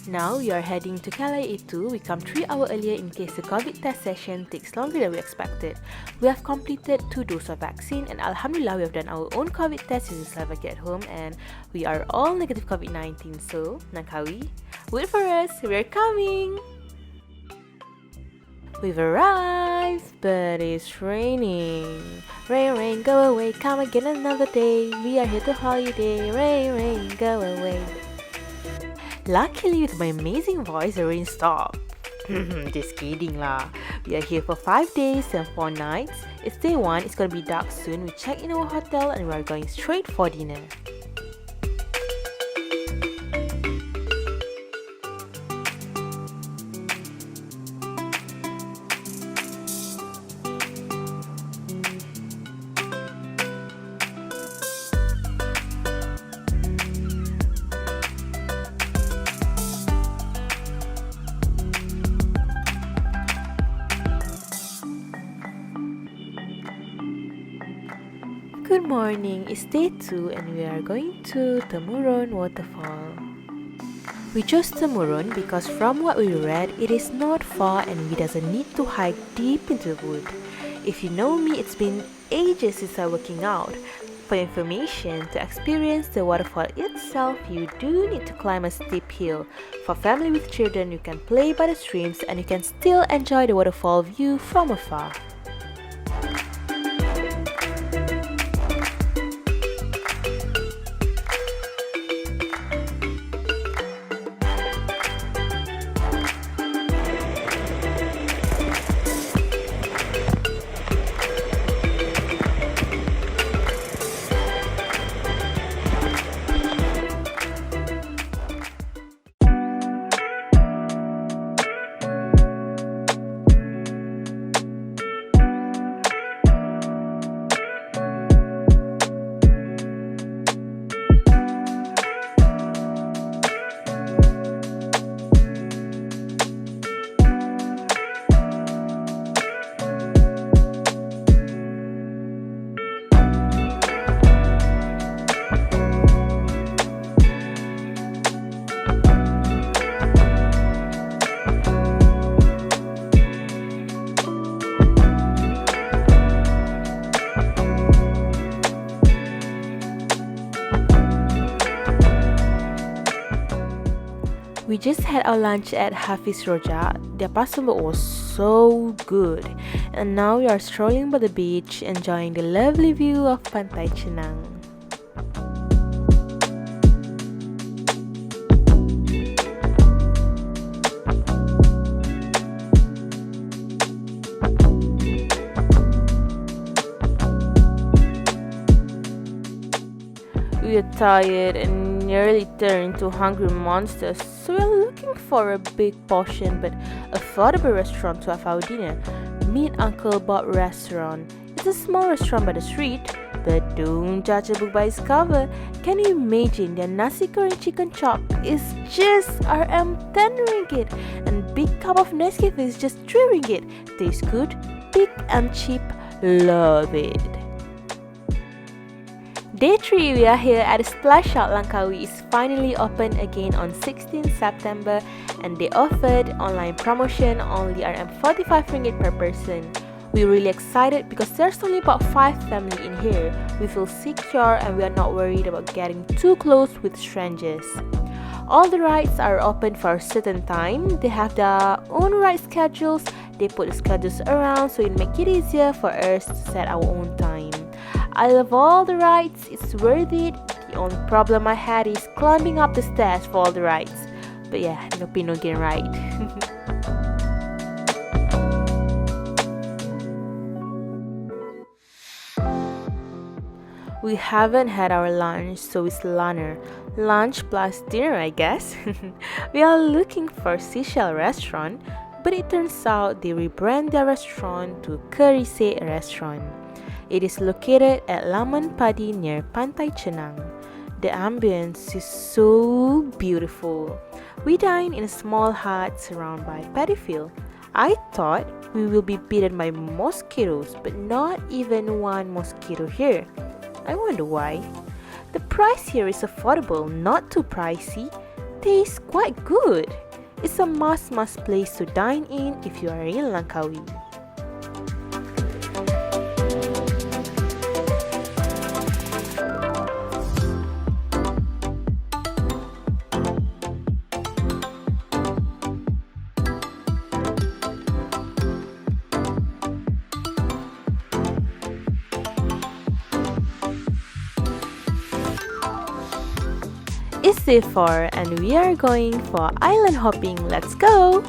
Now we are heading to Kalai A2. We come 3 hours earlier in case the COVID test session takes longer than we expected. We have completed 2 doses of vaccine and Alhamdulillah we have done our own COVID test since Slovakia at home and we are all negative COVID-19. So, Nangkawi, wait for us, we're coming! We've arrived, but it's raining. Rain, rain, go away, come again another day. We are here to holiday. Rain, rain, go away. Luckily, with my amazing voice, the rain stopped. Just kidding lah. We are here for 5 days and 4 nights. It's day 1, it's gonna be dark soon. We check in our hotel and we are going straight for dinner. Good morning, it's day 2 and we are going to Temuron Waterfall. We chose Temuron because from what we read, it is not far and we doesn't need to hike deep into the wood. If you know me, it's been ages since I'm working out. For information, to experience the waterfall itself, you do need to climb a steep hill. For family with children, you can play by the streams and you can still enjoy the waterfall view from afar. We just had our lunch at Hafiz Roja. Their pasumba was so good. And now we are strolling by the beach, enjoying the lovely view of Pantai Cenang. We are tired and nearly turned into hungry monsters, so we are looking for a big portion but affordable restaurant to have our dinner. Meet Uncle Bob Restaurant. It's a small restaurant by the street, but don't judge a book by its cover. Can you imagine their nasi goreng chicken chop is just RM 10 ringgit and big cup of Nescafe is just 3 ringgit. Tastes good, big and cheap. Love it. Day 3, we are here at the Splash Out Langkawi is finally open again on 16 September and they offered online promotion only RM 45 ringgit per person. We're really excited because there's only about 5 family in here. We feel secure and we are not worried about getting too close with strangers. All the rides are open for a certain time. They have their own ride schedules. They put the schedules around so it make it easier for us to set our own time. I love all the rides, it's worth it. The only problem I had is climbing up the stairs for all the rides. But yeah, no pain, no gain ride. We haven't had our lunch, so it's Lunner. Lunch plus dinner, I guess. We are looking for Seashell restaurant, but it turns out they rebrand their restaurant to Kerise restaurant. It is located at Laman Padi near Pantai Cenang. The ambience is so beautiful. We dine in a small hut surrounded by paddy field. I thought we will be bitten by mosquitoes, but not even one mosquito here. I wonder why. The price here is affordable, not too pricey. tastes quite good. It's a must place to dine in if you are in Langkawi. It's day 4 and we are going for island hopping. Let's go!